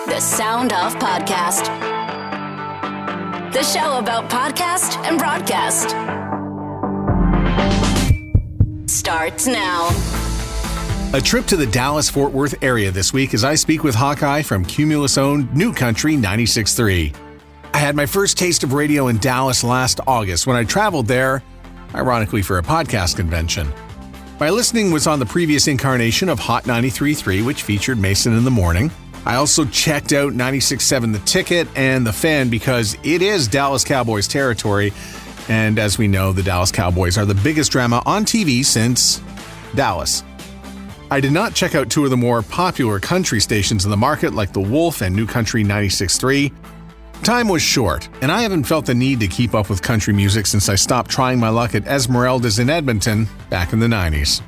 The Sound Off Podcast. The show about podcast and broadcast. Starts now. A trip to the Dallas-Fort Worth area this week as I speak with Hawkeye from Cumulus-owned New Country 96.3. I had my first taste of radio in Dallas last August when I traveled there, ironically for a podcast convention. My listening was on the previous incarnation of Hot 93.3, which featured Mason in the Morning. I also checked out 96.7 The Ticket and The Fan because it is Dallas Cowboys territory, and as we know, the Dallas Cowboys are the biggest drama on TV since Dallas. I did not check out two of the more popular country stations in the market like The Wolf and New Country 96.3. Time was short, and I haven't felt the need to keep up with country music since I stopped trying my luck at Esmeralda's in Edmonton back in the 90s.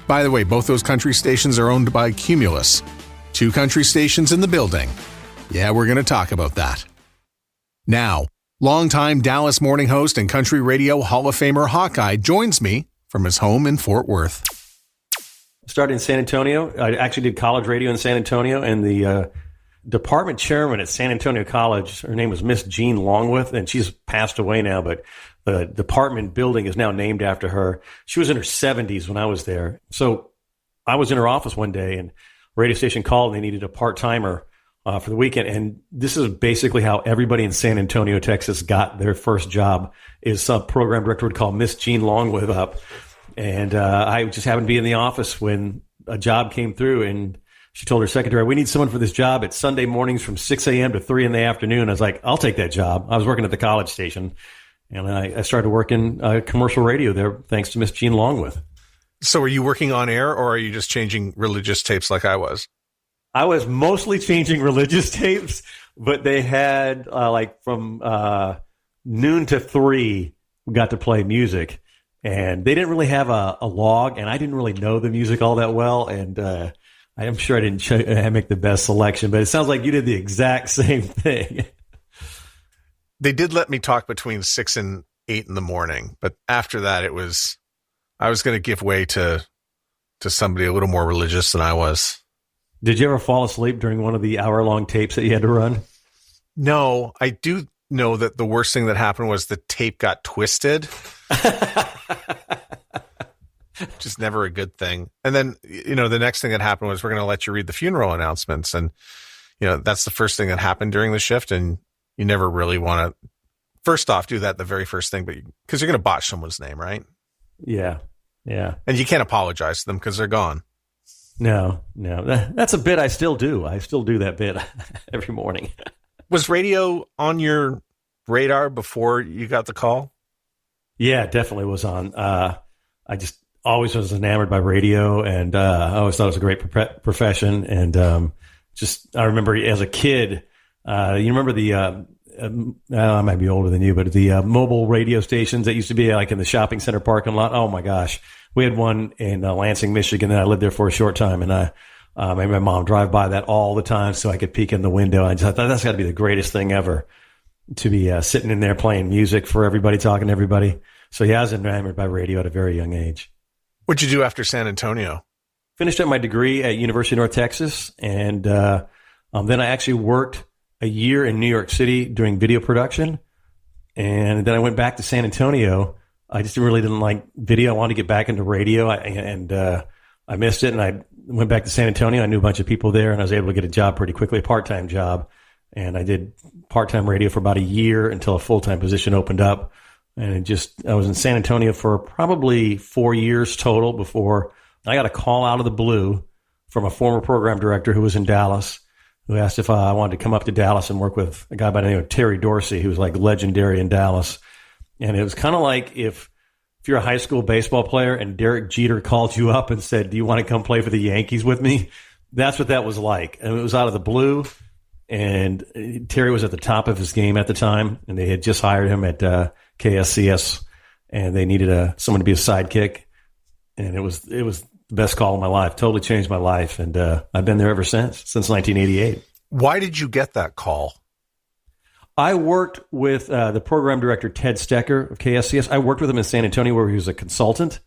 By the way, both those country stations are owned by Cumulus. Two country stations in the building. Yeah, we're going to talk about that. Now, longtime Dallas morning host and country radio Hall of Famer Hawkeye joins me from his home in Fort Worth. Started in San Antonio. I actually did college radio in San Antonio, and the department chairman at San Antonio College, her name was Miss Jean Longworth, and she's passed away now, but the department building is now named after her. She was in her 70s when I was there. So I was in her office one day, and a radio station called, and they needed a part-timer for the weekend. And this is basically how everybody in San Antonio, Texas got their first job, is some program director would call Miss Jean Longworth up. And I just happened to be in the office when a job came through, and she told her secretary, "We need someone for this job. It's Sunday mornings from 6 a.m. to 3 in the afternoon." I was like, "I'll take that job." I was working at the college station, and I started working commercial radio there thanks to Miss Jean Longworth. So are you working on air, or are you just changing religious tapes like I was? I was mostly changing religious tapes, but they had from noon to 3, we got to play music. And they didn't really have a log, and I didn't really know the music all that well, and I'm sure I didn't make the best selection, but it sounds like you did the exact same thing. They did let me talk between 6 and 8 in the morning, but after that, I was going to give way to somebody a little more religious than I was. Did you ever fall asleep during one of the hour-long tapes that you had to run? No, I do know that the worst thing that happened was the tape got twisted. Which is never a good thing. And then, the next thing that happened was we're going to let you read the funeral announcements. And, that's the first thing that happened during the shift. And you never really want to, first off, do that the very first thing, but because you're going to botch someone's name, right? Yeah. Yeah. And you can't apologize to them because they're gone. No. That's a bit I still do. I still do that bit every morning. Was radio on your radar before you got the call? Yeah, it definitely was on. I just always was enamored by radio, and I always thought it was a great profession. And I remember as a kid, you remember the, I might be older than you, but the mobile radio stations that used to be like in the shopping center parking lot. Oh my gosh. We had one in Lansing, Michigan, and I lived there for a short time. And I made my mom drive by that all the time so I could peek in the window. I just thought that's got to be the greatest thing ever, to be sitting in there playing music for everybody, talking to everybody. So yeah, I was enamored by radio at a very young age. What'd you do after San Antonio? Finished up my degree at University of North Texas, and then I actually worked a year in New York City doing video production, and then I went back to San Antonio. I just really didn't like video. I wanted to get back into radio, and I missed it, and I went back to San Antonio. I knew a bunch of people there, and I was able to get a job pretty quickly, a part-time job, and I did part-time radio for about a year until a full-time position opened up. And I was in San Antonio for probably 4 years total before I got a call out of the blue from a former program director who was in Dallas, who asked if I wanted to come up to Dallas and work with a guy by the name of Terry Dorsey, who was like legendary in Dallas. And it was kind of like if you're a high school baseball player and Derek Jeter called you up and said, "Do you want to come play for the Yankees with me?" That's what that was like. And it was out of the blue. And Terry was at the top of his game at the time, and they had just hired him at KSCS, and they needed someone to be a sidekick. And it was the best call of my life. Totally changed my life, and I've been there ever since 1988. Why did you get that call? I worked with the program director, Ted Stecker of KSCS. I worked with him in San Antonio where he was a consultant,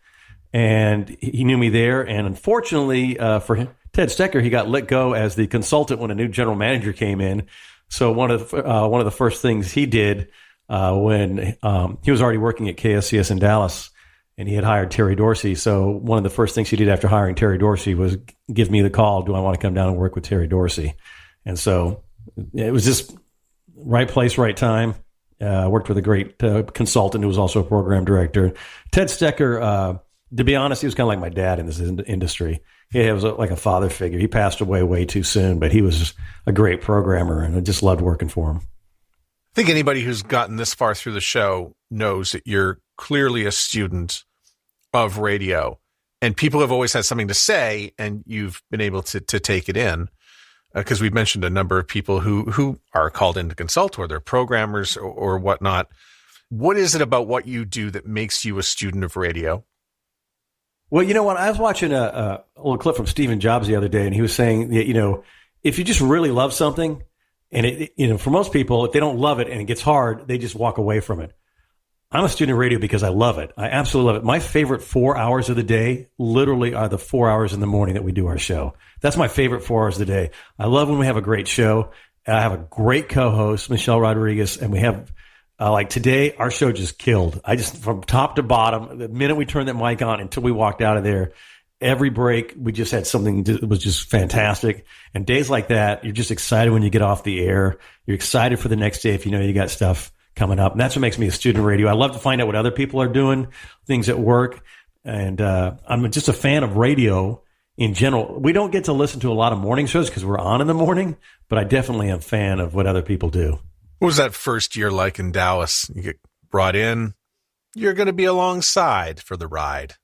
and he knew me there. And unfortunately for him, Ted Stecker, he got let go as the consultant when a new general manager came in. So one of the first things he did when he was already working at KSCS in Dallas, and he had hired Terry Dorsey. So one of the first things he did after hiring Terry Dorsey was give me the call. Do I want to come down and work with Terry Dorsey? And so it was just right place, right time. Worked with a great consultant who was also a program director. Ted Stecker, to be honest, he was kind of like my dad in this industry. He was like a father figure. He passed away way too soon, but he was just a great programmer, and I just loved working for him. I think anybody who's gotten this far through the show knows that you're clearly a student of radio, and people have always had something to say, and you've been able to take it in. Because we've mentioned a number of people who are called in to consult, or they're programmers or whatnot. What is it about what you do that makes you a student of radio? Well, you know what? I was watching a little clip from Stephen Jobs the other day, and he was saying that, if you just really love something, and for most people, if they don't love it and it gets hard, they just walk away from it. I'm a student of radio because I love it. I absolutely love it. My favorite 4 hours of the day literally are the 4 hours in the morning that we do our show. That's my favorite 4 hours of the day. I love when we have a great show. I have a great co-host, Michelle Rodriguez, and we have, like today, our show just killed. From top to bottom, the minute we turned that mic on until we walked out of there, every break, we just had something that was just fantastic. And days like that, you're just excited when you get off the air. You're excited for the next day if you know you got stuff coming up. And that's what makes me a student of radio. I love to find out what other people are doing, things at work. And I'm just a fan of radio in general. We don't get to listen to a lot of morning shows because we're on in the morning, but I definitely am a fan of what other people do. What was that first year like in Dallas? You get brought in, you're going to be alongside for the ride.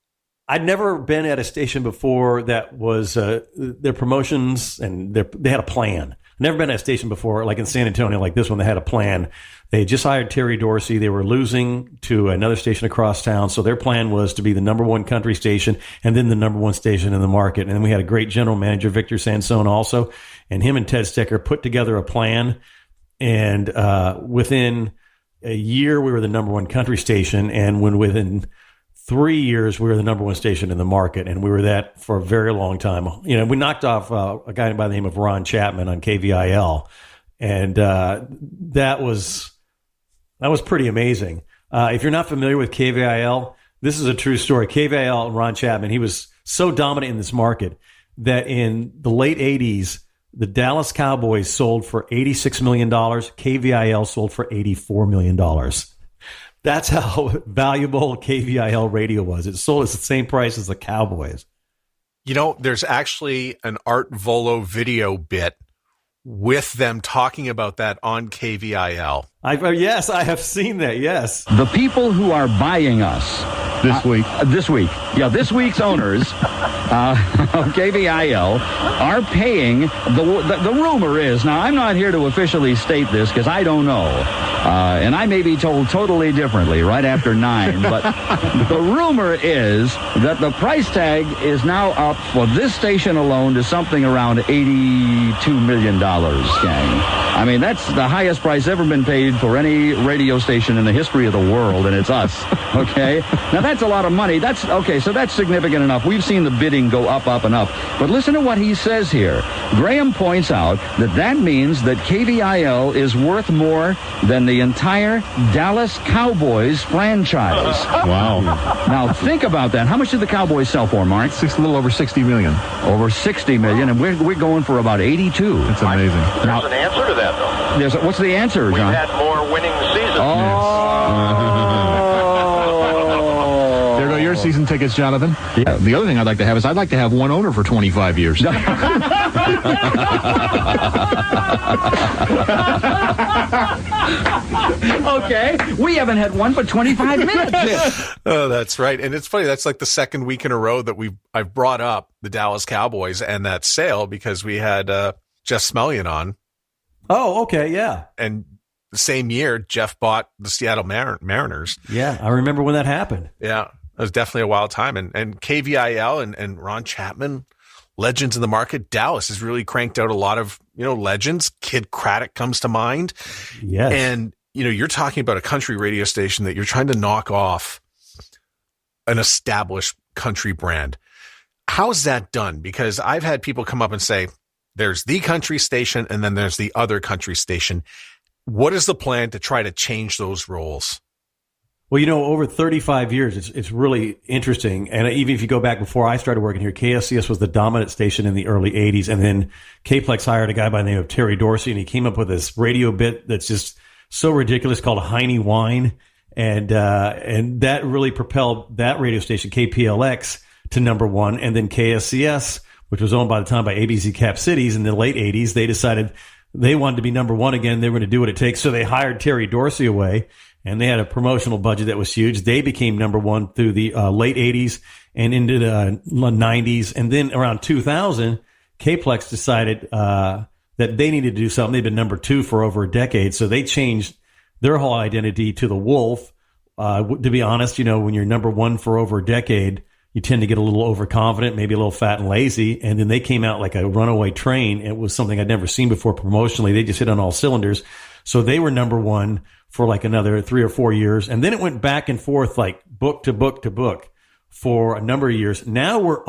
I'd never been at a station before that was their promotions, and they had a plan. Never been at a station before, like in San Antonio, like this one, they had a plan. They just hired Terry Dorsey. They were losing to another station across town. So their plan was to be the number one country station and then the number one station in the market. And then we had a great general manager, Victor Sansone, also. And him and Ted Stecker put together a plan. And within a year, we were the number one country station. And within 3 years, we were the number one station in the market, and we were that for a very long time. We knocked off a guy by the name of Ron Chapman on KVIL, and that was pretty amazing. If you're not familiar with KVIL, this is a true story. KVIL and Ron Chapman, he was so dominant in this market that in the late 80s, the Dallas Cowboys sold for $86 million. KVIL sold for $84 million. That's how valuable KVIL radio was. It sold at the same price as the Cowboys. There's actually an Art Volo video bit with them talking about that on KVIL. Yes, I have seen that, yes. The people who are buying us this week. This week's owners of KVIL are paying, the rumor is, now I'm not here to officially state this because I don't know, and I may be told totally differently right after 9, but the rumor is that the price tag is now up for this station alone to something around $82 million, gang. I mean, that's the highest price ever been paid for any radio station in the history of the world, and it's us, okay? Now, that's a lot of money. That's okay, so that's significant enough. We've seen the bidding go up, up, and up. But listen to what he says here. Graham points out that means that KVIL is worth more than the entire Dallas Cowboys franchise. Wow. Now, think about that. How much did the Cowboys sell for, Mark? A little over $60 million. Over $60 million, and we're going for about 82. That's amazing. Now, there's an answer to that, though. What's the answer, John? We've had more winning seasons. There go your season tickets, Jonathan. Yeah. The other thing I'd like to have is I'd like to have one owner for 25 years. Okay, we haven't had one but 25 minutes. Oh, that's right. And it's funny. That's like the second week in a row that I've brought up the Dallas Cowboys and that sale because we had Jeff Smellion on. Oh, okay, yeah. And the same year, Jeff bought the Seattle Mariners. Yeah, I remember when that happened. Yeah, it was definitely a wild time. And KVIL and Ron Chapman, legends in the market. Dallas has really cranked out a lot of, legends. Kidd Kraddick comes to mind. Yes. And, you're talking about a country radio station that you're trying to knock off an established country brand. How's that done? Because I've had people come up and say, there's the country station and then there's the other country station. What is the plan to try to change those roles? Well, over 35 years, it's really interesting. And even if you go back before I started working here, KSCS was the dominant station in the early 80s. And then KPLEX hired a guy by the name of Terry Dorsey, and he came up with this radio bit that's just so ridiculous called Heine Wine. And that really propelled that radio station, KPLX, to number one. And then KSCS, which was owned by the time by ABC Cap Cities in the late 80s, they decided they wanted to be number one again. They were going to do what it takes. So they hired Terry Dorsey away. And they had a promotional budget that was huge. They became number one through the late 80s and into the 90s. And then around 2000, KPLEX decided that they needed to do something. They'd been number two for over a decade. So they changed their whole identity to the Wolf. To be honest, when you're number one for over a decade, you tend to get a little overconfident, maybe a little fat and lazy. And then they came out like a runaway train. It was something I'd never seen before promotionally. They just hit on all cylinders. So they were number one for like another 3 or 4 years. And then it went back and forth like book to book to book for a number of years. Now we're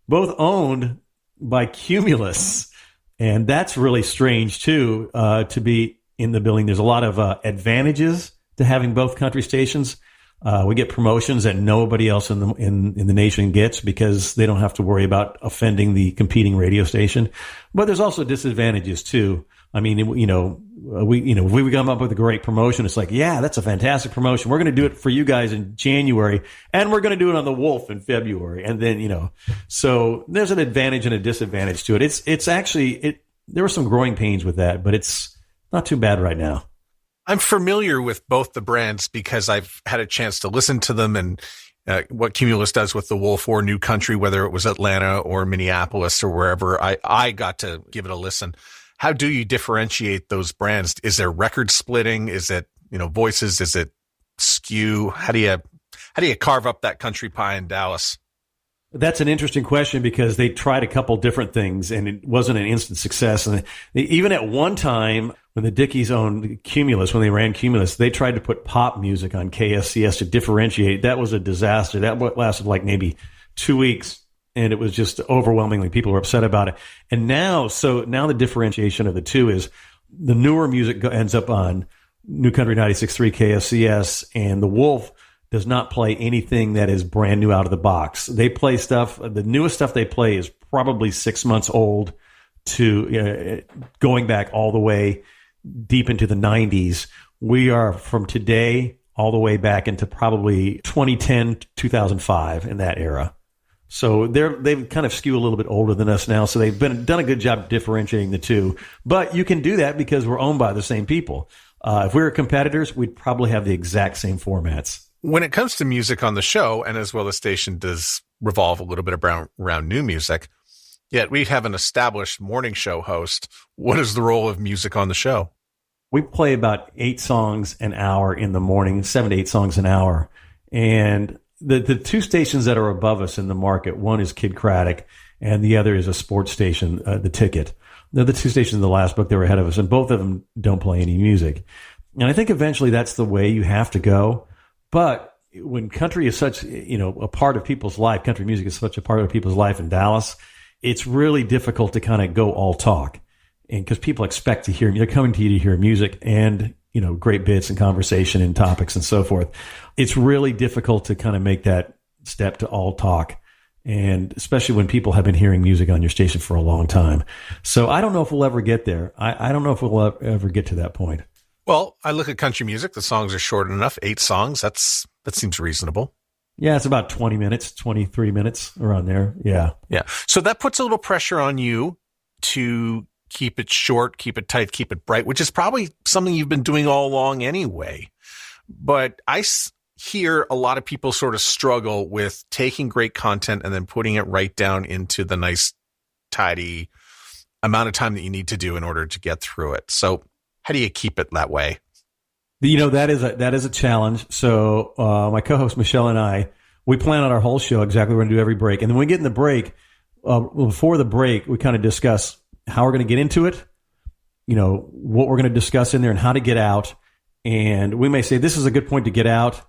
both owned by Cumulus. And that's really strange too, to be in the building. There's a lot of advantages to having both country stations. We get promotions that nobody else in the nation gets because they don't have to worry about offending the competing radio station. But there's also disadvantages too. I mean, if we come up with a great promotion, it's like, yeah, that's a fantastic promotion. We're going to do it for you guys in January, and we're going to do it on the Wolf in February. And then, so there's an advantage and a disadvantage to it. It's actually, there were some growing pains with that, but it's not too bad right now. I'm familiar with both the brands because I've had a chance to listen to them and what Cumulus does with the Wolf or New Country, whether it was Atlanta or Minneapolis or wherever. I got to give it a listen. How do you differentiate those brands? Is there record splitting? Is it, voices? Is it skew? How do you carve up that country pie in Dallas? That's an interesting question because they tried a couple different things and it wasn't an instant success. And even at one time when the Dickies owned Cumulus, when they ran Cumulus, they tried to put pop music on KSCS to differentiate. That was a disaster. That lasted like maybe 2 weeks. And it was just overwhelmingly, people were upset about it. And now the differentiation of the two is the newer music ends up on New Country 96.3 KSCS, and the Wolf does not play anything that is brand new out of the box. They play stuff, the newest stuff they play is probably 6 months old to going back all the way deep into the 90s. We are from today all the way back into probably 2010, 2005 in that era. So they've kind of skew a little bit older than us now. So they've done a good job differentiating the two. But you can do that because we're owned by the same people. If we were competitors, we'd probably have the exact same formats. When it comes to music on the show, and as well the station does revolve a little bit around new music, yet we have an established morning show host. What is the role of music on the show? We play about 8 songs an hour in the morning, 7 to 8 songs an hour. And the two stations that are above us in the market, one is Kidd Kraddick, and the other is a sports station, The Ticket. They're the two stations in the last book. They were ahead of us, and both of them don't play any music. And I think eventually that's the way you have to go. But when country is such, a part of people's life, country music is such a part of people's life in Dallas, it's really difficult to kind of go all talk. And because people expect to hear, they're coming to you to hear music and, great bits and conversation and topics and so forth. It's really difficult to kind of make that step to all talk. And especially when people have been hearing music on your station for a long time. So I don't know if we'll ever get there. I don't know if we'll ever get to that point. Well, I look at country music. The songs are short enough. 8 songs. That seems reasonable. Yeah, it's about 20 minutes, 23 minutes around there. Yeah. Yeah. So that puts a little pressure on you to keep it short, keep it tight, keep it bright, which is probably something you've been doing all along anyway. But I hear a lot of people sort of struggle with taking great content and then putting it right down into the nice, tidy amount of time that you need to do in order to get through it. So how do you keep it that way? That is a challenge. So my co-host Michelle and I, we plan out our whole show exactly what we're going to do every break. And then when we get in the break, before the break, we kind of discuss how we're going to get into it, what we're going to discuss in there and how to get out. And we may say, this is a good point to get out.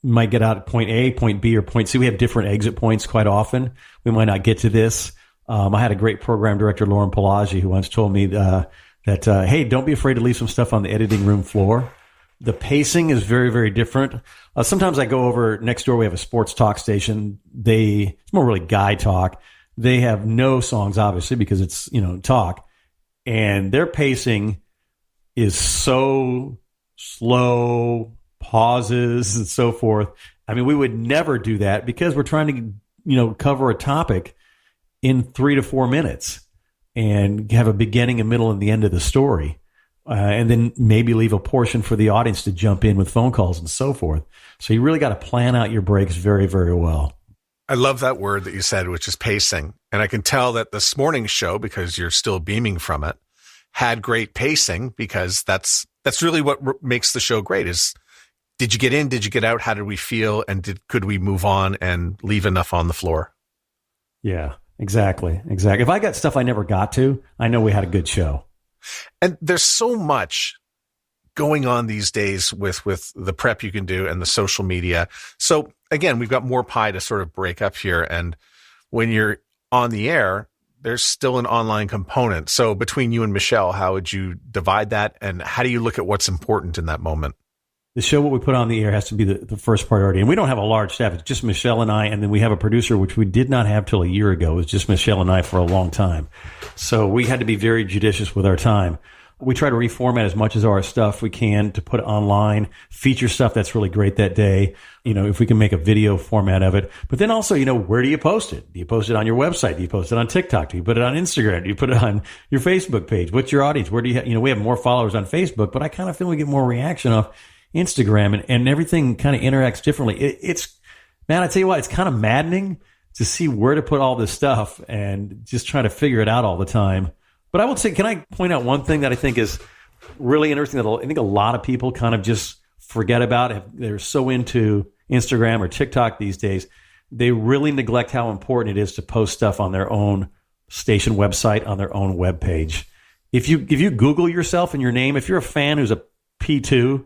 might get out at point A, point B, or point C. We have different exit points quite often. We might not get to this. I had a great program director, Lauren Pelagi, who once told me that, hey, don't be afraid to leave some stuff on the editing room floor. The pacing is very, very different. Sometimes I go over next door. We have a sports talk station. It's more really guy talk. They have no songs, obviously, because it's, talk. And their pacing is so slow, pauses and so forth. I mean, we would never do that because we're trying to, cover a topic in 3 to 4 minutes and have a beginning, a middle, and the end of the story. And then maybe leave a portion for the audience to jump in with phone calls and so forth. So you really got to plan out your breaks very, very well. I love that word that you said, which is pacing. And I can tell that this morning's show, because you're still beaming from it, had great pacing, because that's really what makes the show great is, did you get in? Did you get out? How did we feel? And could we move on and leave enough on the floor? Yeah, exactly. If I got stuff I never got to, I know we had a good show. And there's so much going on these days with the prep you can do and the social media. So again, we've got more pie to sort of break up here. And when you're on the air, there's still an online component. So between you and Michelle, how would you divide that? And how do you look at what's important in that moment? The show, what we put on the air, has to be the first priority. And we don't have a large staff. It's just Michelle and I. And then we have a producer, which we did not have till a year ago. It was just Michelle and I for a long time. So we had to be very judicious with our time. We try to reformat as much as our stuff we can to put online, feature stuff that's really great that day. If we can make a video format of it. But then also, where do you post it? Do you post it on your website? Do you post it on TikTok? Do you put it on Instagram? Do you put it on your Facebook page? What's your audience? Where do you we have more followers on Facebook, but I kind of feel we get more reaction off Instagram, and everything kind of interacts differently. It's man, I tell you what, it's kind of maddening to see where to put all this stuff and just try to figure it out all the time. But I will say, can I point out one thing that I think is really interesting that I think a lot of people kind of just forget about? They're so into Instagram or TikTok these days, they really neglect how important it is to post stuff on their own station website, on their own web page. If you Google yourself and your name, if you're a fan who's a P2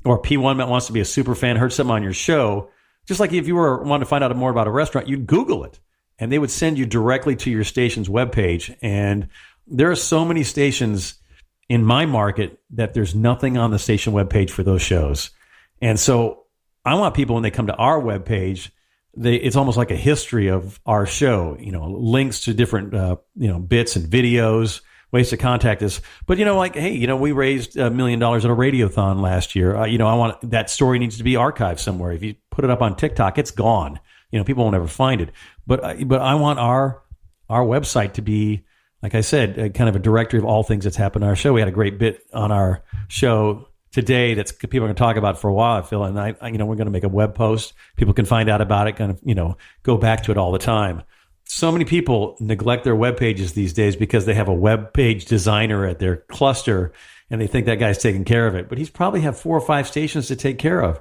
or P1 that wants to be a super fan, heard something on your show, just like if you wanted to find out more about a restaurant, you'd Google it, and they would send you directly to your station's webpage. And there are so many stations in my market that there's nothing on the station webpage for those shows. And so I want people, when they come to our webpage, it's almost like a history of our show, links to different, bits and videos, ways to contact us. But, hey, we raised $1 million at a radiothon last year. I want that story needs to be archived somewhere. If you put it up on TikTok, it's gone. People will never find it. But I want our website to be, like I said, kind of a directory of all things that's happened on our show. We had a great bit on our show today that's people are going to talk about for a while, I feel. And we're going to make a web post. People can find out about it, kind of, go back to it all the time. So many people neglect their web pages these days because they have a web page designer at their cluster and they think that guy's taking care of it. But he's probably have 4 or 5 stations to take care of.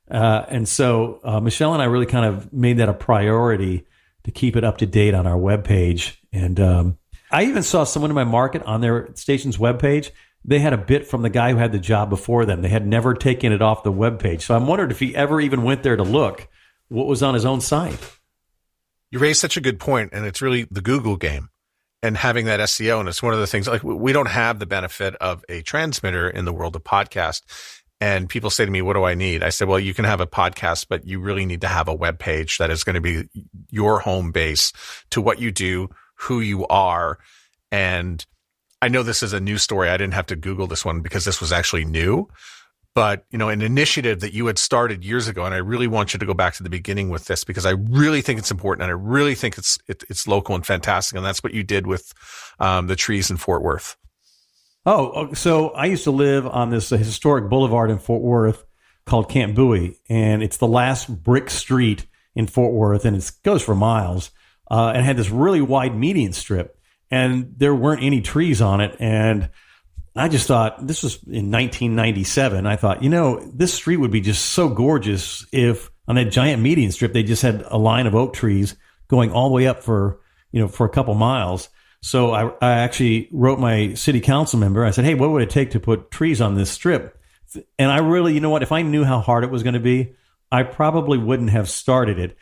And so Michelle and I really kind of made that a priority to keep it up to date on our web page. And I even saw someone in my market on their station's webpage. They had a bit from the guy who had the job before them. They had never taken it off the webpage. So I'm wondering if he ever even went there to look what was on his own site. You raised such a good point, and it's really the Google game and having that SEO. And it's one of the things, like, we don't have the benefit of a transmitter in the world of podcast. And people say to me, what do I need? I said, well, you can have a podcast, but you really need to have a web page that is going to be your home base to what you do, who you are. And I know this is a new story. I didn't have to Google this one because this was actually new, but an initiative that you had started years ago. And I really want you to go back to the beginning with this because I really think it's important. And I really think it's local and fantastic. And that's what you did with the trees in Fort Worth. Oh, so I used to live on this historic boulevard in Fort Worth called Camp Bowie. And it's the last brick street in Fort Worth. And it goes for miles. And had this really wide median strip, and there weren't any trees on it. And I just thought, this was in 1997. I thought, this street would be just so gorgeous if on that giant median strip, they just had a line of oak trees going all the way up for a couple miles. So I actually wrote my city council member. I said, hey, what would it take to put trees on this strip? And I really, if I knew how hard it was going to be, I probably wouldn't have started it.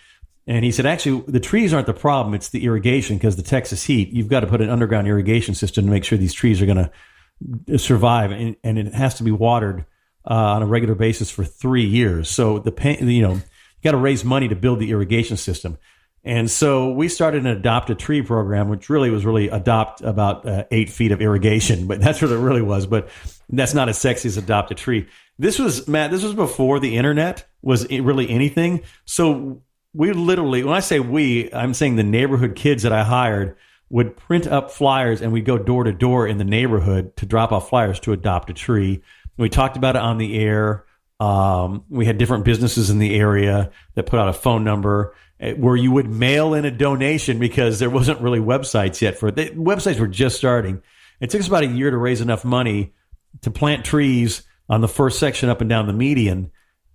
And he said, actually, the trees aren't the problem. It's the irrigation, because the Texas heat, you've got to put an underground irrigation system to make sure these trees are going to survive. And it has to be watered on a regular basis for 3 years. So you got to raise money to build the irrigation system. And so we started an Adopt a Tree program, which was adopt about 8 feet of irrigation, but that's what it really was. But that's not as sexy as Adopt a Tree. This was before the internet was really anything. So we literally, when I say we, I'm saying the neighborhood kids that I hired would print up flyers, and we'd go door to door in the neighborhood to drop off flyers to Adopt a Tree. We talked about it on the air. We had different businesses in the area that put out a phone number where you would mail in a donation, because there wasn't really websites yet websites were just starting. It took us about a year to raise enough money to plant trees on the first section up and down the median.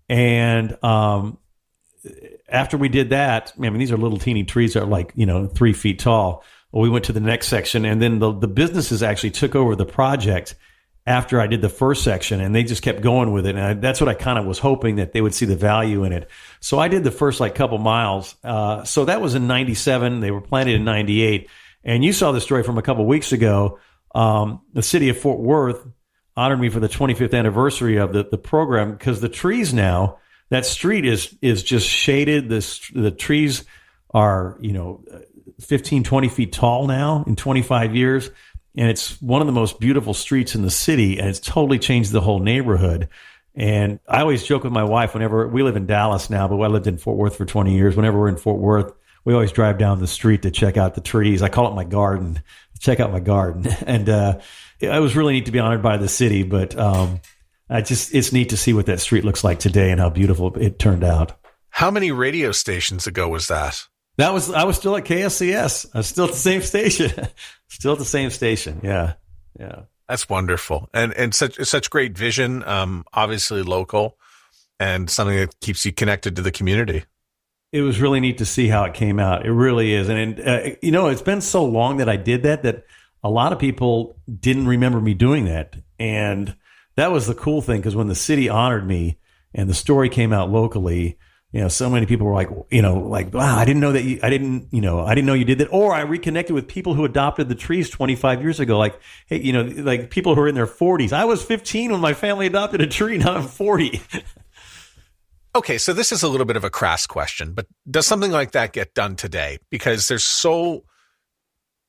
And after we did that, I mean, these are little teeny trees that are like, 3 feet tall. Well, we went to the next section, and then the businesses actually took over the project after I did the first section, and they just kept going with it. And that's what I kind of was hoping, that they would see the value in it. So I did the first couple miles. So that was in 97. They were planted in 98. And you saw the story from a couple weeks ago. The city of Fort Worth honored me for the 25th anniversary of the program, because the trees now, that street is just shaded. The trees are, 15, 20 feet tall now in 25 years. And it's one of the most beautiful streets in the city, and it's totally changed the whole neighborhood. And I always joke with my wife, whenever we live in Dallas now, but I lived in Fort Worth for 20 years. Whenever we're in Fort Worth, we always drive down the street to check out the trees. I call it my garden, check out my garden. And it was really neat to be honored by the city, but it's neat to see what that street looks like today and how beautiful it turned out. How many radio stations ago was that? I was still at KSCS. I was still at the same station. Still at the same station. Yeah. Yeah. That's wonderful. And such great vision, obviously local, and something that keeps you connected to the community. It was really neat to see how it came out. It really is. And it's been so long that I did that a lot of people didn't remember me doing that. And that was the cool thing, because when the city honored me and the story came out locally, so many people were like, wow, I didn't know that I didn't know you did that. Or I reconnected with people who adopted the trees 25 years ago. Like, hey, like people who are in their 40s. I was 15 when my family adopted a tree. Now I'm 40. Okay, so this is a little bit of a crass question, but does something like that get done today? Because there's so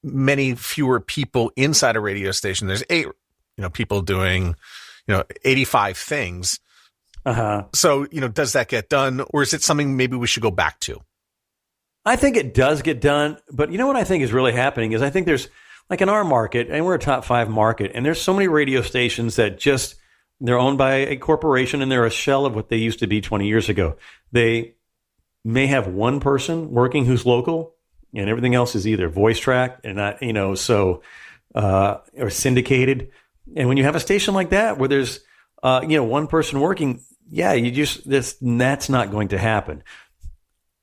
many fewer people inside a radio station. There's people doing, 85 things. Uh-huh. So, does that get done, or is it something maybe we should go back to? I think it does get done, but what I think is really happening is I think there's, like in our market, and we're a top 5 market, and there's so many radio stations that they're owned by a corporation, and they're a shell of what they used to be 20 years ago. They may have one person working who's local, and everything else is either voice tracked and not, or syndicated. And when you have a station like that where there's, one person working, that's not going to happen.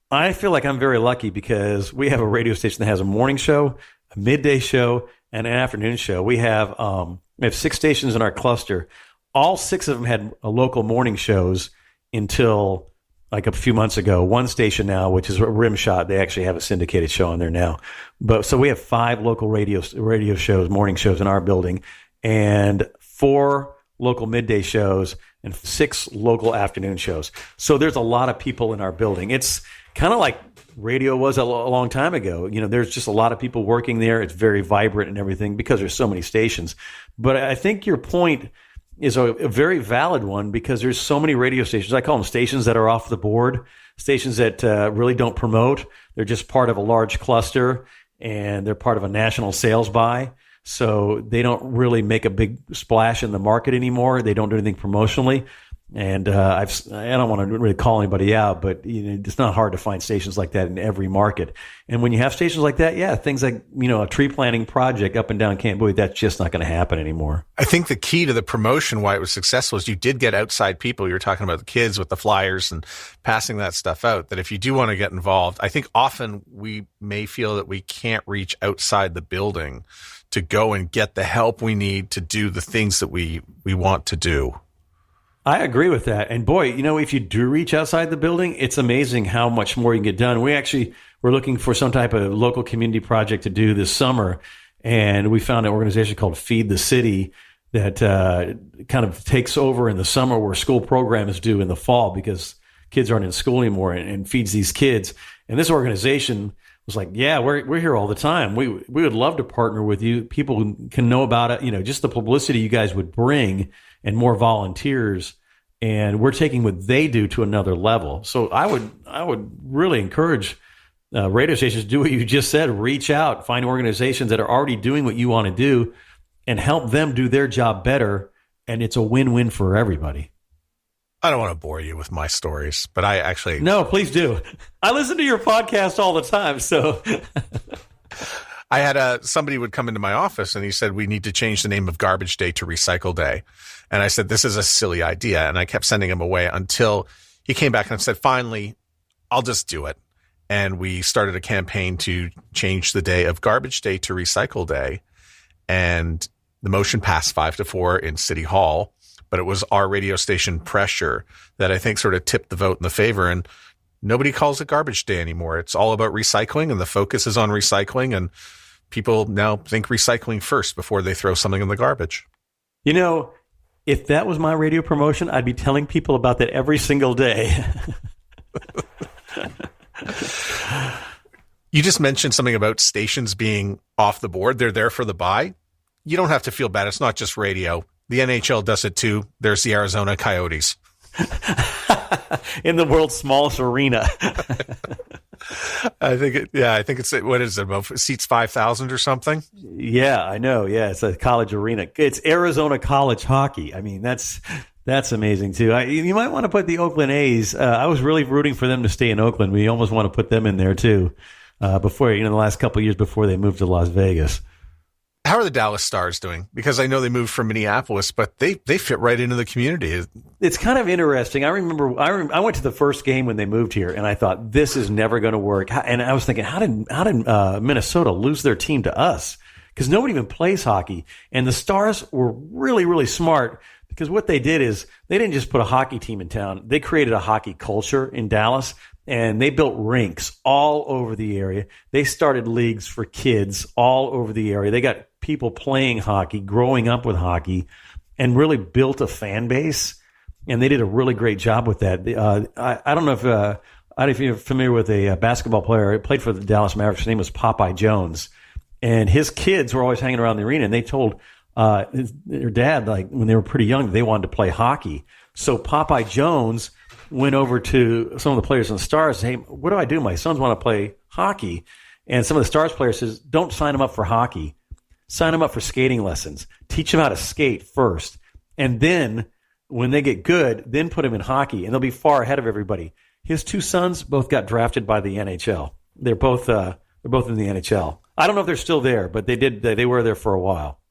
I feel like I'm very lucky, because we have a radio station that has a morning show, a midday show, and an afternoon show. We have 6 stations in our cluster. All 6 of them had local morning shows until like a few months ago. One station now, which is Rimshot, they actually have a syndicated show on there now. But so we have 5 local radio shows, morning shows in our building, and 4 local midday shows and 6 local afternoon shows. So there's a lot of people in our building. It's kind of like radio was a long time ago. There's just a lot of people working there. It's very vibrant and everything because there's so many stations. But I think your point is a very valid one, because there's so many radio stations. I call them stations that are off the board, stations that really don't promote. They're just part of a large cluster, and they're part of a national sales buy. So they don't really make a big splash in the market anymore. They don't do anything promotionally. And I don't want to really call anybody out, but it's not hard to find stations like that in every market. And when you have stations like that, things like, a tree planting project up and down Camp Bowie, that's just not going to happen anymore. I think the key to the promotion, why it was successful, is you did get outside people. You're talking about the kids with the flyers and passing that stuff out, that if you do want to get involved, I think often we may feel that we can't reach outside the building to go and get the help we need to do the things that we want to do. I agree with that. And boy, if you do reach outside the building, it's amazing how much more you can get done. We're looking for some type of local community project to do this summer. And we found an organization called Feed the City that kind of takes over in the summer where school programs do in the fall because kids aren't in school anymore and feeds these kids. And this organization was like, yeah, we're here all the time. We would love to partner with you. People can know about it, just the publicity you guys would bring and more volunteers. And we're taking what they do to another level. So I would really encourage radio stations to do what you just said. Reach out, find organizations that are already doing what you want to do and help them do their job better. And it's a win-win for everybody. I don't want to bore you with my stories, but I actually... No, please do. I listen to your podcast all the time, so... I had somebody would come into my office and he said, we need to change the name of Garbage Day to Recycle Day. And I said, this is a silly idea. And I kept sending him away until he came back and said, finally, I'll just do it. And we started a campaign to change the day of Garbage Day to Recycle Day. And the motion passed 5-4 in City Hall. But it was our radio station pressure that I think sort of tipped the vote in the favor. And nobody calls it Garbage Day anymore. It's all about recycling, and the focus is on recycling. And people now think recycling first before they throw something in the garbage. If that was my radio promotion, I'd be telling people about that every single day. You just mentioned something about stations being off the board. They're there for the buy. You don't have to feel bad. It's not just radio. The NHL does it too. There's the Arizona Coyotes. In the world's smallest arena. I think it's, what is it, about seats 5,000 or something? Yeah, I know. Yeah, it's a college arena. It's Arizona College hockey. I mean, that's amazing too. You might want to put the Oakland A's. I was really rooting for them to stay in Oakland. We almost want to put them in there too. Before, the last couple of years before they moved to Las Vegas. How are the Dallas Stars doing? Because I know they moved from Minneapolis, but they fit right into the community. It's kind of interesting. I remember I went to the first game when they moved here, and I thought this is never going to work. And I was thinking, how did Minnesota lose their team to us? Because nobody even plays hockey. And the Stars were really, really smart because what they did is they didn't just put a hockey team in town. They created a hockey culture in Dallas. And they built rinks all over the area. They started leagues for kids all over the area. They got people playing hockey, growing up with hockey, and really built a fan base. And they did a really great job with that. I don't know if you're familiar with a basketball player. He played for the Dallas Mavericks. His name was Popeye Jones. And his kids were always hanging around the arena. And they told their dad, like when they were pretty young, they wanted to play hockey. So Popeye Jones went over to some of the players on the Stars and said, hey, what do I do? My sons want to play hockey. And some of the Stars players says, don't sign them up for hockey. Sign them up for skating lessons. Teach them how to skate first. And then when they get good, then put them in hockey, and they'll be far ahead of everybody. His two sons both got drafted by the NHL. They're both in the NHL. I don't know if they're still there, but they were there for a while.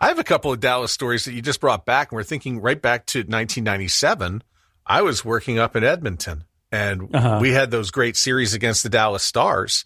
I have a couple of Dallas stories that you just brought back, and we're thinking right back to 1997. I was working up in Edmonton, and we had those great series against the Dallas Stars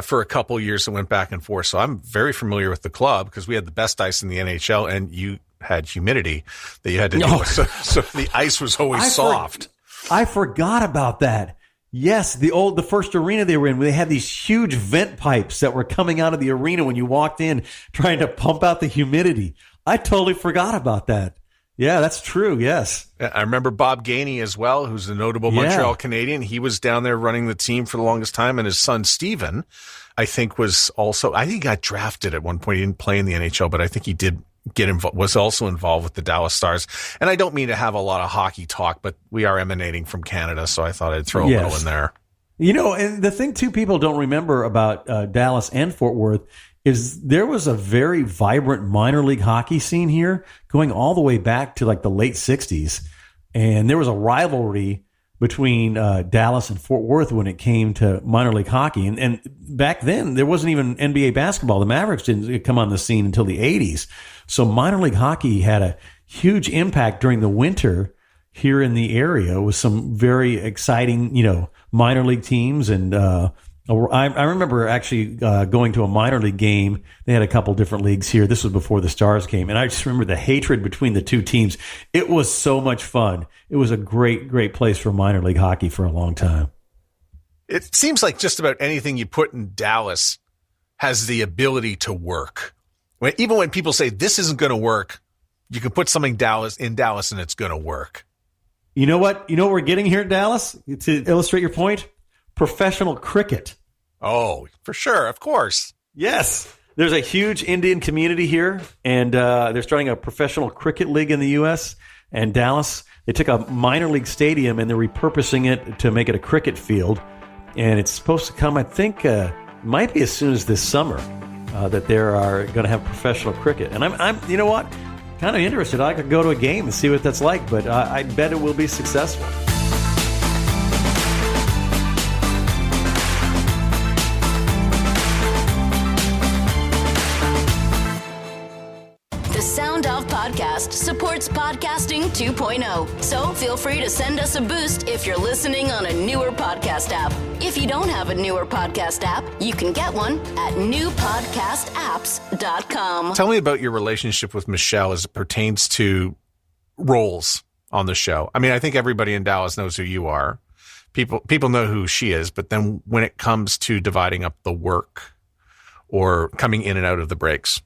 for a couple years that went back and forth. So I'm very familiar with the club because we had the best ice in the NHL, and you had humidity that you had to deal with. So the ice was always soft. I forgot about that. Yes, the first arena they were in, they had these huge vent pipes that were coming out of the arena when you walked in, trying to pump out the humidity. I totally forgot about that. Yeah, that's true. Yes. I remember Bob Gainey as well, who's a notable Montreal Canadian. He was down there running the team for the longest time. And his son, Steven, I think he got drafted at one point. He didn't play in the NHL, but I think he did was also involved with the Dallas Stars. And I don't mean to have a lot of hockey talk, but we are emanating from Canada. So I thought I'd throw a little in there. And the thing too, people don't remember about Dallas and Fort Worth is there was a very vibrant minor league hockey scene here going all the way back to like the late 60s. And there was a rivalry between Dallas and Fort Worth when it came to minor league hockey. And back then, there wasn't even NBA basketball. The Mavericks didn't come on the scene until the 80s. So minor league hockey had a huge impact during the winter here in the area with some very exciting, minor league teams and I remember actually going to a minor league game. They had a couple different leagues here. This was before the Stars came. And I just remember the hatred between the two teams. It was so much fun. It was a great, great place for minor league hockey for a long time. It seems like just about anything you put in Dallas has the ability to work. Even when people say this isn't going to work, you can put something in Dallas and it's going to work. You know what? You know what we're getting here in Dallas? To illustrate your point? Professional cricket. Oh, for sure. Of course. Yes. There's a huge Indian community here, and they're starting a professional cricket league in the U.S. And Dallas, they took a minor league stadium, and they're repurposing it to make it a cricket field. And it's supposed to come, I think, might be as soon as this summer that they are going to have professional cricket. And I'm you know what? Kind of interested. I could go to a game and see what that's like, but I bet it will be successful. Podcast supports Podcasting 2.0. So feel free to send us a boost if you're listening on a newer podcast app. If you don't have a newer podcast app, you can get one at newpodcastapps.com. Tell me about your relationship with Michelle as it pertains to roles on the show. I mean, I think everybody in Dallas knows who you are. People know who she is, but then when it comes to dividing up the work or coming in and out of the breaks.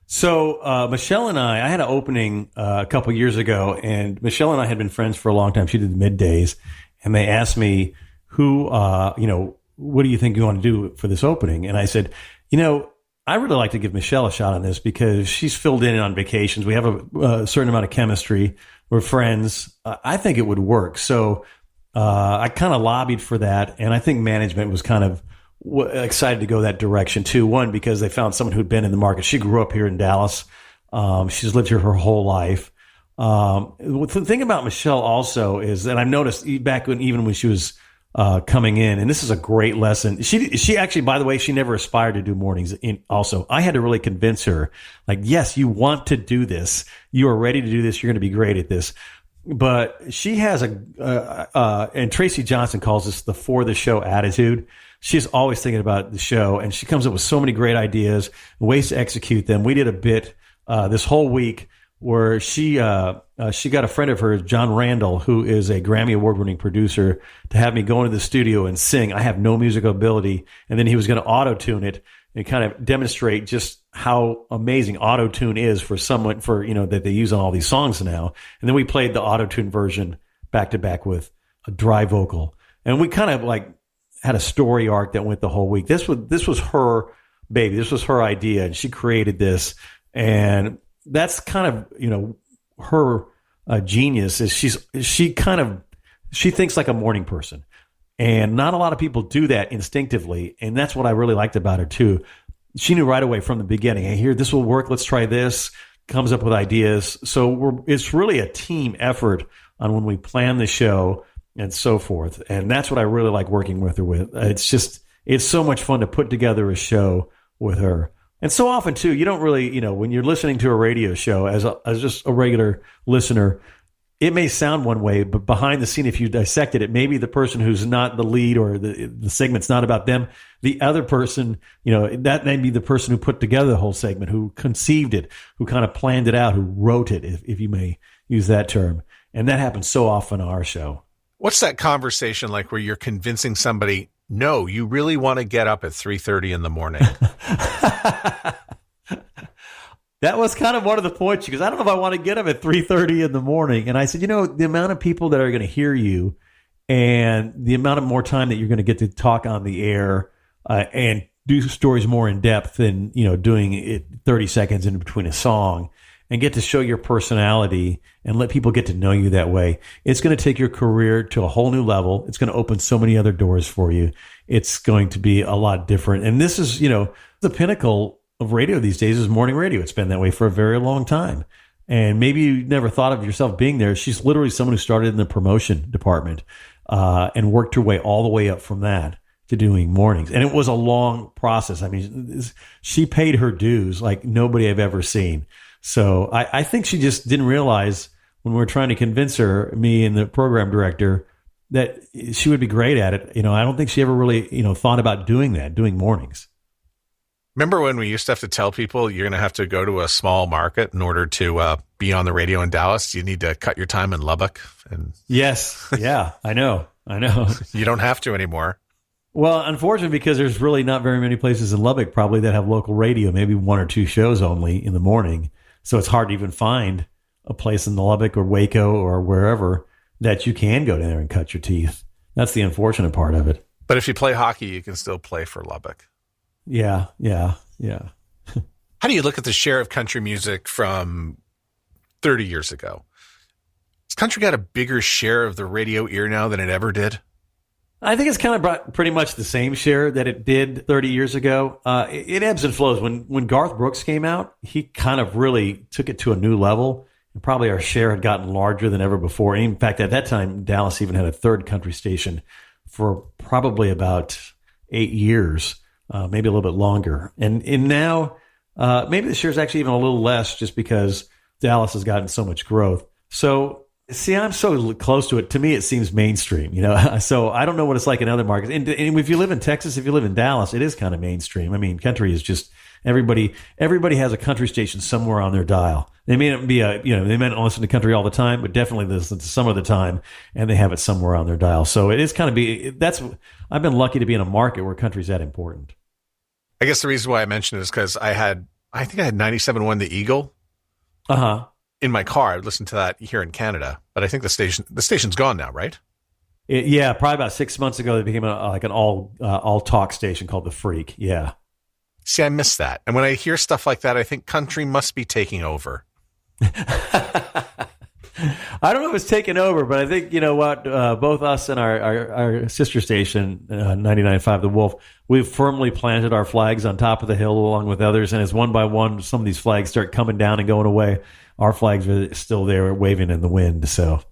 So Michelle and I had an opening a couple years ago, and Michelle and I had been friends for a long time. She did the middays, and they asked me, what do you think you want to do for this opening? And I said, I really like to give Michelle a shot on this because she's filled in on vacations. We have a certain amount of chemistry. We're friends. I think it would work. So I kind of lobbied for that, and I think management was kind of excited to go that direction too. One, because they found someone who'd been in the market. She grew up here in Dallas. She's lived here her whole life. The thing about Michelle also is, and I've noticed back even when she was coming in, and this is a great lesson. She actually, by the way, she never aspired to do mornings. Also, I had to really convince her, like, yes, you want to do this. You are ready to do this. You're going to be great at this. But she has and Tracy Johnson calls this the for the show attitude. She's always thinking about the show, and she comes up with so many great ideas, ways to execute them. We did a bit this whole week where she got a friend of hers, John Randall, who is a Grammy Award-winning producer, to have me go into the studio and sing. I have no musical ability, and then he was going to auto-tune it and kind of demonstrate just how amazing auto-tune is for someone that they use on all these songs now. And then we played the auto-tune version back to back with a dry vocal, and we kind of had a story arc that went the whole week. This was her baby. This was her idea, and she created this. And that's kind of, her genius is she thinks like a morning person. And not a lot of people do that instinctively. And that's what I really liked about her too. She knew right away from the beginning, hey, here, this will work. Let's try this. Comes up with ideas. So it's really a team effort on when we plan the show and so forth. And that's what I really like working with her with. It's so much fun to put together a show with her. And so often too, you don't really, when you're listening to a radio show as just a regular listener, it may sound one way, but behind the scene, if you dissect it, maybe the person who's not the lead or the segment's not about them. The other person, that may be the person who put together the whole segment, who conceived it, who kind of planned it out, who wrote it, if you may use that term. And that happens so often on our show. What's that conversation like where you're convincing somebody, no, you really want to get up at 3:30 in the morning? That was kind of one of the points, because I don't know if I want to get up at 3:30 in the morning. And I said, the amount of people that are going to hear you and the amount of more time that you're going to get to talk on the air and do stories more in depth than, doing it 30 seconds in between a song, and get to show your personality and let people get to know you that way. It's going to take your career to a whole new level. It's going to open so many other doors for you. It's going to be a lot different. And this is, the pinnacle of radio these days is morning radio. It's been that way for a very long time. And maybe you never thought of yourself being there. She's literally someone who started in the promotion department and worked her way all the way up from that to doing mornings. And it was a long process. I mean, she paid her dues like nobody I've ever seen. So I think she just didn't realize when we were trying to convince her, me and the program director, that she would be great at it. I don't think she ever really, thought about doing mornings. Remember when we used to have to tell people you're going to have to go to a small market in order to be on the radio in Dallas? You need to cut your time in Lubbock. And yes. Yeah, I know. You don't have to anymore. Well, unfortunately, because there's really not very many places in Lubbock probably that have local radio, maybe 1 or 2 shows only in the morning. So it's hard to even find a place in Lubbock or Waco or wherever that you can go down there and cut your teeth. That's the unfortunate part of it. But if you play hockey, you can still play for Lubbock. Yeah. How do you look at the share of country music from 30 years ago? Has country got a bigger share of the radio ear now than it ever did? I think it's kind of brought pretty much the same share that it did 30 years ago. It ebbs and flows. When Garth Brooks came out, he kind of really took it to a new level. And probably our share had gotten larger than ever before. And in fact, at that time, Dallas even had a third country station for probably about 8 years, maybe a little bit longer. And now, maybe the share is actually even a little less just because Dallas has gotten so much growth. So, see, I'm so close to it. To me, it seems mainstream, So I don't know what it's like in other markets. And if you live in Texas, if you live in Dallas, it is kind of mainstream. I mean, country is just everybody has a country station somewhere on their dial. They may not be they may not listen to country all the time, but definitely listen to some of the time, and they have it somewhere on their dial. So it is kind of I've been lucky to be in a market where country's that important. I guess the reason why I mentioned it is because I think I had 97.1 The Eagle. In my car. I would listen to that here in Canada, but I think the station's gone now, right? Yeah, probably about 6 months ago, they became like an all talk station called The Freak. Yeah. See, I miss that. And when I hear stuff like that, I think country must be taking over. I don't know if it's taken over, but I think, both us and our sister station, 99.5 The Wolf, we've firmly planted our flags on top of the hill along with others. And as one by one, some of these flags start coming down and going away, our flags are still there waving in the wind. So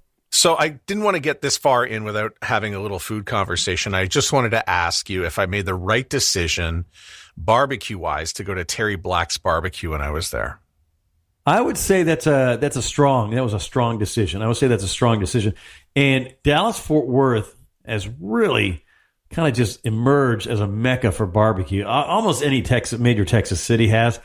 I didn't want to get this far in without having a little food conversation. I just wanted to ask you if I made the right decision barbecue-wise to go to Terry Black's Barbecue when I was there. I would say that was a strong decision. I would say that's a strong decision. And Dallas-Fort Worth has really kind of just emerged as a mecca for barbecue. Almost any major Texas city has,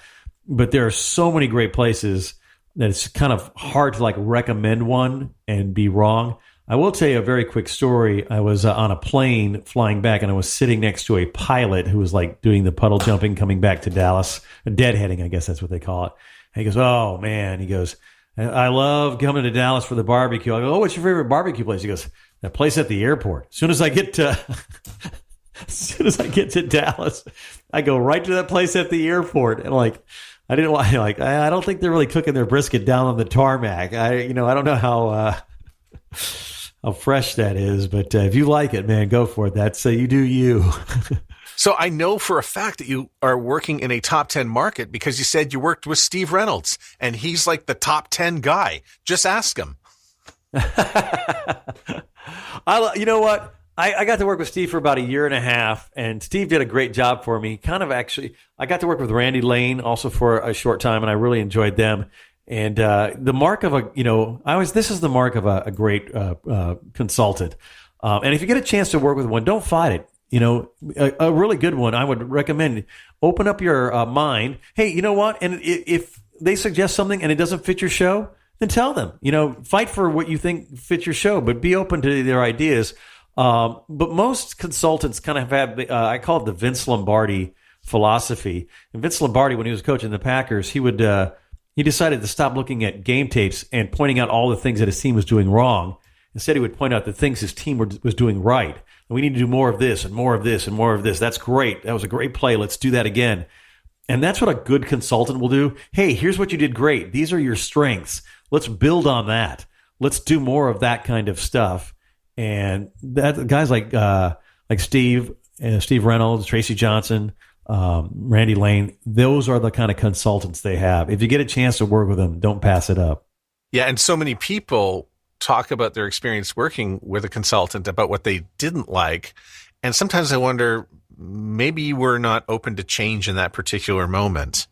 but there are so many great places that it's kind of hard to recommend one and be wrong. I will tell you a very quick story. I was on a plane flying back, and I was sitting next to a pilot who was doing the puddle jumping coming back to Dallas, deadheading, I guess that's what they call it. And he goes, "Oh man," he goes, "I love coming to Dallas for the barbecue." I go, "Oh, what's your favorite barbecue place?" He goes, "That place at the airport." As soon as I get to Dallas, I go right to that place at the airport, and I didn't want I don't think they're really cooking their brisket down on the tarmac. I don't know how fresh that is, but if you like it, man, go for it. That's you do you. So I know for a fact that you are working in a top 10 market because you said you worked with Steve Reynolds, and he's like the top 10 guy. Just ask him. You know what? I got to work with Steve for about 1.5 years, and Steve did a great job for me. I got to work with Randy Lane also for a short time, and I really enjoyed them. And the mark of this is the mark of a great consultant. And if you get a chance to work with one, don't fight it. A really good one, I would recommend. Open up your mind. Hey, you know what? And if they suggest something and it doesn't fit your show, then tell them. Fight for what you think fits your show, but be open to their ideas. But most consultants kind of have, I call it the Vince Lombardi philosophy. And Vince Lombardi, when he was coaching the Packers, he decided to stop looking at game tapes and pointing out all the things that his team was doing wrong. Instead, he would point out the things his team was doing right. We need to do more of this and more of this and more of this. That's great. That was a great play. Let's do that again. And that's what a good consultant will do. Hey, here's what you did great. These are your strengths. Let's build on that. Let's do more of that kind of stuff. And that guys like Steve Reynolds, Tracy Johnson, Randy Lane, those are the kind of consultants they have. If you get a chance to work with them, don't pass it up. Yeah, and so many people talk about their experience working with a consultant, about what they didn't like. And sometimes I wonder, maybe you were not open to change in that particular moment.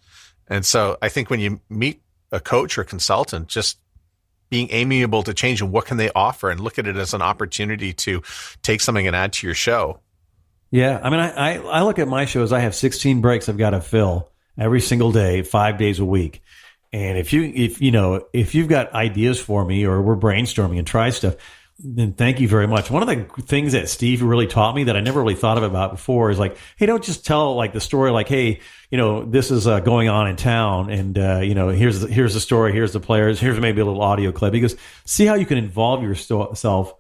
And so I think when you meet a coach or consultant, just being amiable to change and what can they offer, and look at it as an opportunity to take something and add to your show. Yeah. I mean, I look at my shows. I have 16 breaks I've got to fill every single day, 5 days a week. And if you've got ideas for me, or we're brainstorming and try stuff, then thank you very much. One of the things that Steve really taught me that I never really thought about before is like, hey, don't just tell like the story like, hey, this is going on in town, and here's the story, here's the players, here's maybe a little audio clip. He goes, see how you can involve yourself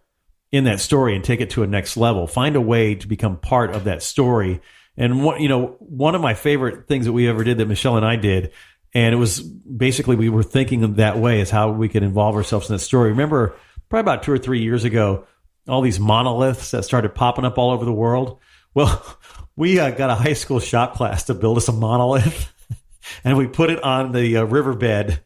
in that story and take it to a next level. Find a way to become part of that story. And one of my favorite things that we ever did, that Michelle and I did, and it was basically we were thinking of that way, is how we could involve ourselves in that story. Remember, probably about 2 or 3 years ago, all these monoliths that started popping up all over the world. Well, we got a high school shop class to build us a monolith, and we put it on the riverbed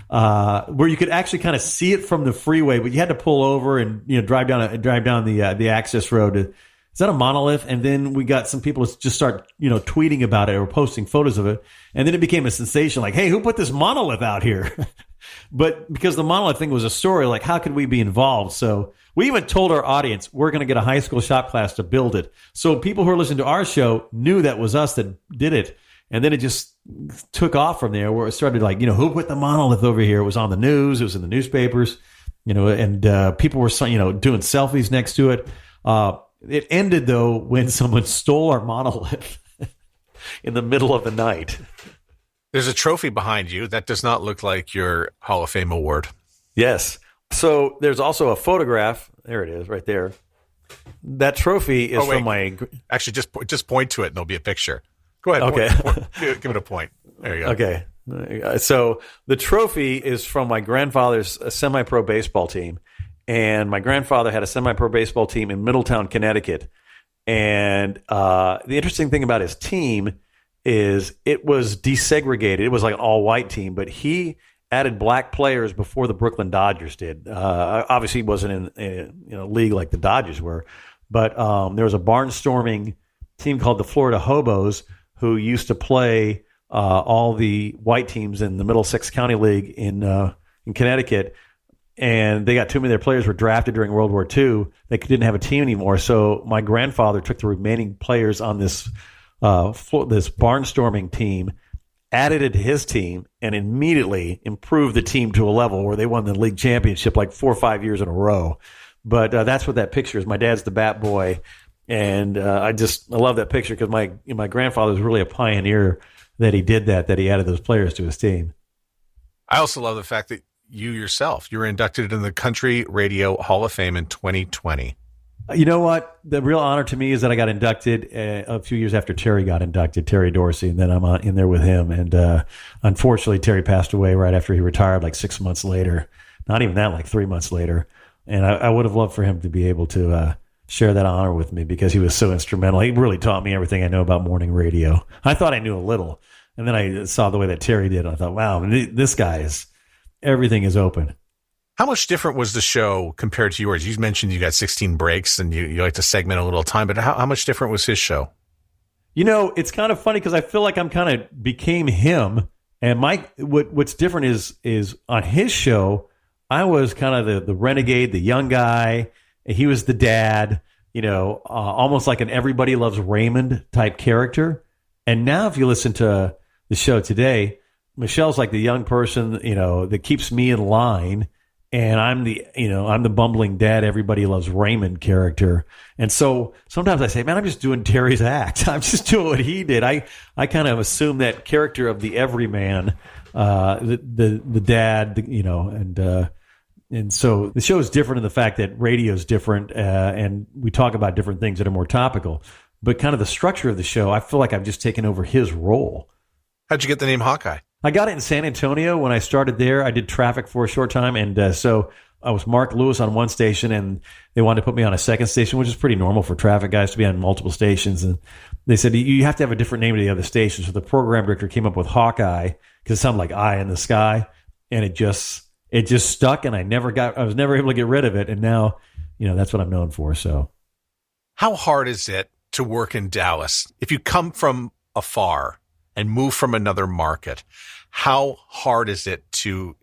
where you could actually kind of see it from the freeway, but you had to pull over and drive down the access road. Is that a monolith? And then we got some people to just start tweeting about it or posting photos of it, and then it became a sensation. Like, hey, who put this monolith out here? But because the monolith thing was a story, like, how could we be involved? So we even told our audience we're going to get a high school shop class to build it. So people who are listening to our show knew that was us that did it. And then it just took off from there, where it started like, who put the monolith over here? It was on the news. It was in the newspapers, and people were, doing selfies next to it. It ended, though, when someone stole our monolith in the middle of the night. There's a trophy behind you that does not look like your Hall of Fame award. Yes. So there's also a photograph. There it is, right there. That trophy is from my... Actually, just point to it and there'll be a picture. Go ahead. Okay. Give it a point. There you go. Okay. So the trophy is from my grandfather's semi-pro baseball team. And my grandfather had a semi-pro baseball team in Middletown, Connecticut. And the interesting thing about his team is it was desegregated. It was like an all-white team, but he added black players before the Brooklyn Dodgers did. Obviously, he wasn't in a league like the Dodgers were, but there was a barnstorming team called the Florida Hobos who used to play all the white teams in the Middlesex County League in Connecticut. And they got too many of their players were drafted during World War II. They didn't have a team anymore. So my grandfather took the remaining players on this barnstorming team, added it to his team, and immediately improved the team to a level where they won the league championship like 4 or 5 years in a row. But that's what that picture is. My dad's the bat boy, and I love that picture because my grandfather was really a pioneer that he did that he added those players to his team. I also love the fact that you were inducted in the Country Radio Hall of Fame in 2020. You know what? The real honor to me is that I got inducted a few years after Terry got inducted, Terry Dorsey, and then I'm in there with him. And unfortunately, Terry passed away right after he retired, like 6 months later. Not even that, like 3 months later. And I would have loved for him to be able to share that honor with me because he was so instrumental. He really taught me everything I know about morning radio. I thought I knew a little. And then I saw the way that Terry did, and I thought, wow, this guy everything is open. How much different was the show compared to yours? You mentioned you got 16 breaks and you like to segment a little time, but how much different was his show? It's kind of funny because I feel like I'm kind of became him. And what's different is on his show, I was kind of the renegade, the young guy. He was the dad, almost like an Everybody Loves Raymond type character. And now if you listen to the show today, Michelle's like the young person, that keeps me in line. And I'm the bumbling dad, Everybody Loves Raymond character. And so sometimes I say, man, I'm just doing Terry's act. I'm just doing what he did. I kind of assume that character of the everyman, the dad, and so the show is different in the fact that radio is different, and we talk about different things that are more topical. But kind of the structure of the show, I feel like I've just taken over his role. How'd you get the name Hawkeye? I got it in San Antonio when I started there. I did traffic for a short time, and so I was Mark Lewis on one station, and they wanted to put me on a second station, which is pretty normal for traffic guys to be on multiple stations. And they said, you have to have a different name to the other station. So the program director came up with Hawkeye because it sounded like eye in the sky, and it just stuck, and I was never able to get rid of it. And now, that's what I'm known for. So how hard is it to work in Dallas? If you come from afar and move from another market, how hard is it to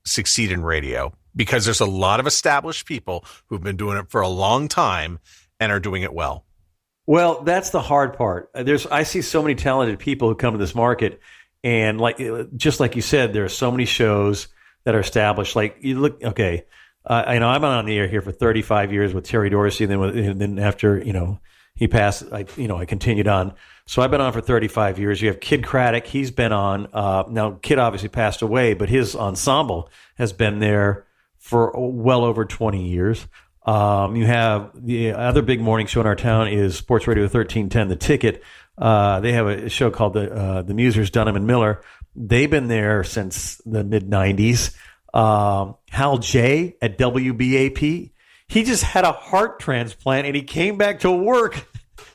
succeed in radio? Because there's a lot of established people who've been doing it for a long time and are doing it well. Well, that's the hard part. I see so many talented people who come to this market, and just like you said, there are so many shows that are established. Like you look, okay, I know I've been on the air here for 35 years with Terry Dorsey, and then after he passed, I continued on. So I've been on for 35 years. You have Kidd Kraddick. He's been on. Now, Kidd obviously passed away, but his ensemble has been there for well over 20 years. You have the other big morning show in our town is Sports Radio 1310, The Ticket. They have a show called the Musers, Dunham and Miller. They've been there since the mid-'90s. Hal J. at WBAP, he just had a heart transplant and he came back to work.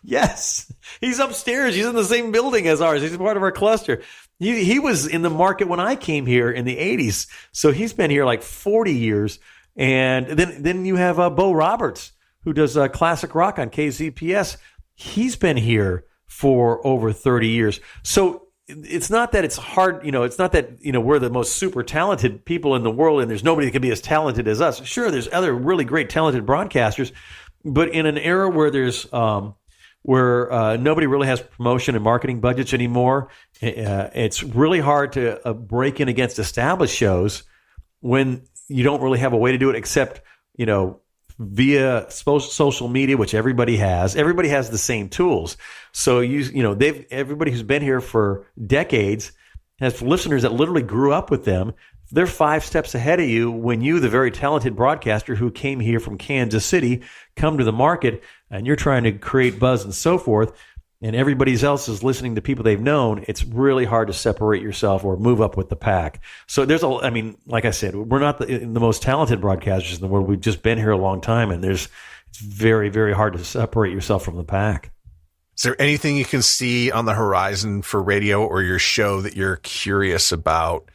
Yes, he's upstairs. He's in the same building as ours. He's part of our cluster. He was in the market when I came here in the 80s. So he's been here like 40 years. And then you have Bo Roberts, who does classic rock on KZPS. He's been here for over 30 years. So it's not that it's hard, it's not that, we're the most super talented people in the world and there's nobody that can be as talented as us. Sure, there's other really great talented broadcasters, but in an era where there's nobody really has promotion and marketing budgets anymore, it's really hard to break in against established shows when you don't really have a way to do it except, via social media, which everybody has. Everybody has the same tools. So everybody who's been here for decades has listeners that literally grew up with them. They're 5 steps ahead of you when you, the very talented broadcaster who came here from Kansas City, come to the market and you're trying to create buzz and so forth, and everybody else is listening to people they've known. It's really hard to separate yourself or move up with the pack. So like I said, we're not the most talented broadcasters in the world. We've just been here a long time, and it's very, very hard to separate yourself from the pack. Is there anything you can see on the horizon for radio or your show that you're curious about?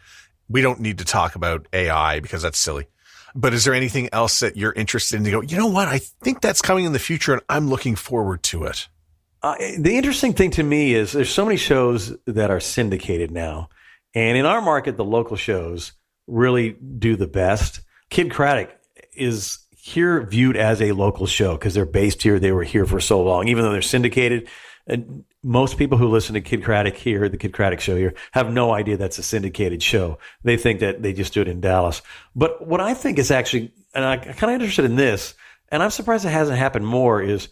We don't need to talk about AI because that's silly. But is there anything else that you're interested in to go, you know what, I think that's coming in the future and I'm looking forward to it? The interesting thing to me is there's so many shows that are syndicated now. And in our market, the local shows really do the best. Kidd Kraddick is here viewed as a local show because they're based here. They were here for so long, even though they're syndicated. And most people who listen to Kidd Kraddick here, the Kidd Kraddick show here, have no idea that's a syndicated show. They think that they just do it in Dallas. But what I think is actually, and I'm kind of interested in this, and I'm surprised it hasn't happened more, is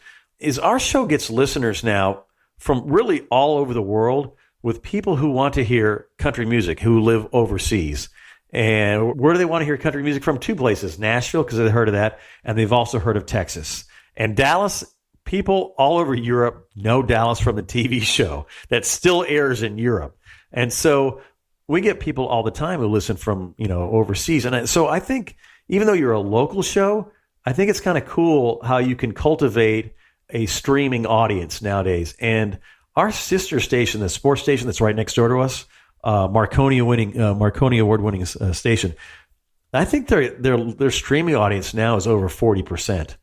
our show gets listeners now from really all over the world with people who want to hear country music, who live overseas. And where do they want to hear country music from? 2 places, Nashville, because they've heard of that, and they've also heard of Texas. And Dallas, people all over Europe know Dallas from the TV show that still airs in Europe. And so we get people all the time who listen from, overseas. And so I think even though you're a local show, I think it's kind of cool how you can cultivate a streaming audience nowadays. And our sister station, the sports station that's right next door to us, Marconi award-winning station, I think their streaming audience now is over 40%.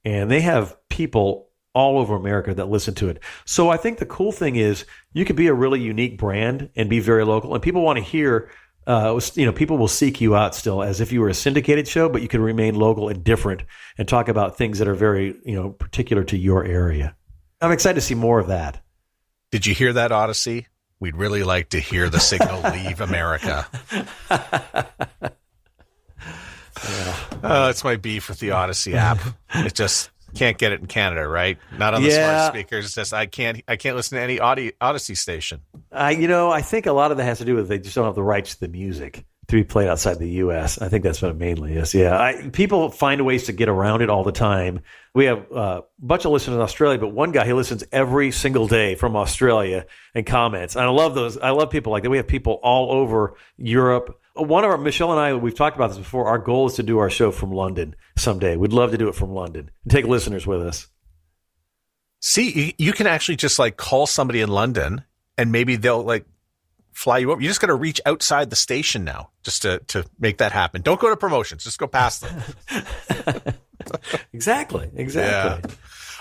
And they have people all over America that listen to it. So I think the cool thing is you could be a really unique brand and be very local. And people want to hear, people will seek you out still as if you were a syndicated show, but you can remain local and different and talk about things that are very, particular to your area. I'm excited to see more of that. Did you hear that, Odyssey? We'd really like to hear the signal leave America. It's my beef with the Odyssey app. It just can't get it in Canada, right? Not on the smart speakers. It's just I can't listen to any Odyssey station. I think a lot of that has to do with they just don't have the rights to the music to be played outside the U.S. I think that's what it mainly is. Yeah, people find ways to get around it all the time. We have a bunch of listeners in Australia, but one guy, he listens every single day from Australia and comments. And I love those. I love people like that. We have people all over Europe. Michelle and I, we've talked about this before. Our goal is to do our show from London someday. We'd love to do it from London and take listeners with us. See, you can actually just call somebody in London and maybe they'll fly you over. You just got to reach outside the station now just to make that happen. Don't go to promotions. Just go past them. Exactly. Yeah.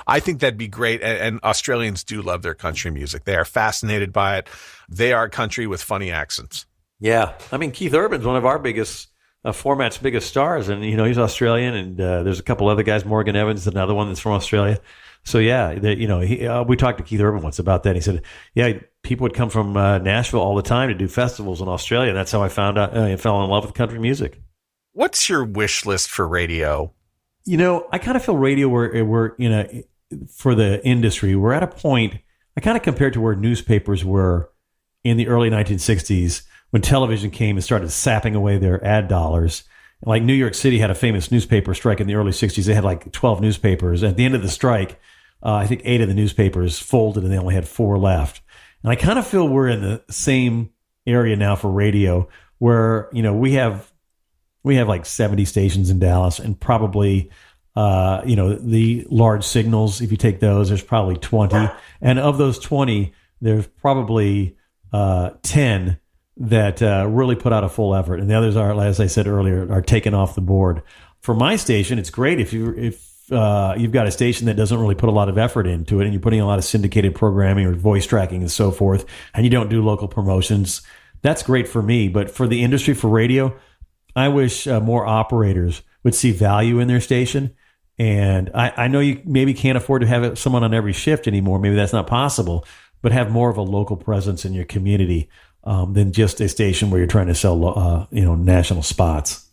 I think that'd be great. And Australians do love their country music. They are fascinated by it. They are a country with funny accents. Yeah. I mean, Keith Urban's one of our biggest format's biggest stars. And, he's Australian, and there's a couple other guys, Morgan Evans, another one that's from Australia. So, yeah, we talked to Keith Urban once about that. He said, yeah, people would come from Nashville all the time to do festivals in Australia. That's how I found out, I fell in love with country music. What's your wish list for radio? I kind of feel radio we're for the industry, we're at a point, I kind of compare it to where newspapers were in the early 1960s when television came and started sapping away their ad dollars. Like New York City had a famous newspaper strike in the early 60s. They had like 12 newspapers. At the end of the strike, I think 8 of the newspapers folded and they only had 4 left. And I kind of feel we're in the same area now for radio where, we have like 70 stations in Dallas and probably, the large signals, if you take those, there's probably 20. And of those 20, there's probably 10 that really put out a full effort. And the others are, as I said earlier, are taken off the board. For my station, it's great if you've got a station that doesn't really put a lot of effort into it and you're putting a lot of syndicated programming or voice tracking and so forth, and you don't do local promotions. That's great for me. But for the industry, for radio, I wish more operators would see value in their station. And I know you maybe can't afford to have someone on every shift anymore. Maybe that's not possible, but have more of a local presence in your community than just a station where you're trying to sell, national spots.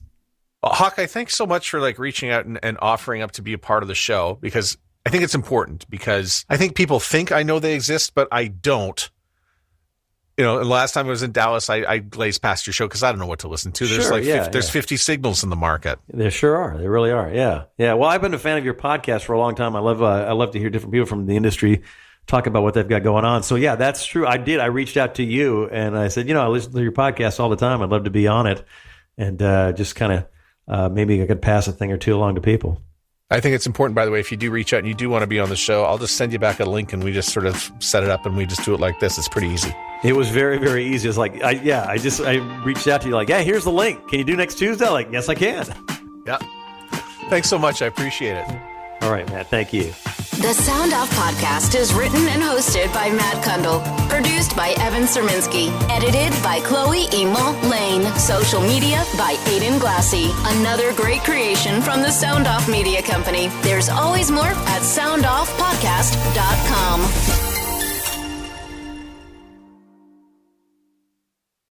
Well, Hawkeye, thanks so much for reaching out and offering up to be a part of the show, because I think it's important, because I think people think I know they exist, but I don't. The last time I was in Dallas, I glazed past your show because I don't know what to listen to. There's there's 50 signals in the market. There sure are. There really are. Yeah. Yeah. Well, I've been a fan of your podcast for a long time. I love to hear different people from the industry talk about what they've got going on. So yeah, that's true. I reached out to you and I said, I listen to your podcast all the time. I'd love to be on it. And just kind of maybe I could pass a thing or two along to people. I think it's important, by the way, if you do reach out and you do want to be on the show, I'll just send you back a link and we just sort of set it up and we just do it like this. It's pretty easy. It was very, very easy. It's like, I reached out to you like, yeah, here's the link. Can you do next Tuesday? Like, yes, I can. Yeah. Thanks so much. I appreciate it. All right, Matt. Thank you. The Sound Off Podcast is written and hosted by Matt Kundle. Produced by Evan Serminski. Edited by Chloe Emo Lane. Social media by Aiden Glassy. Another great creation from the Sound Off Media Company. There's always more at soundoffpodcast.com.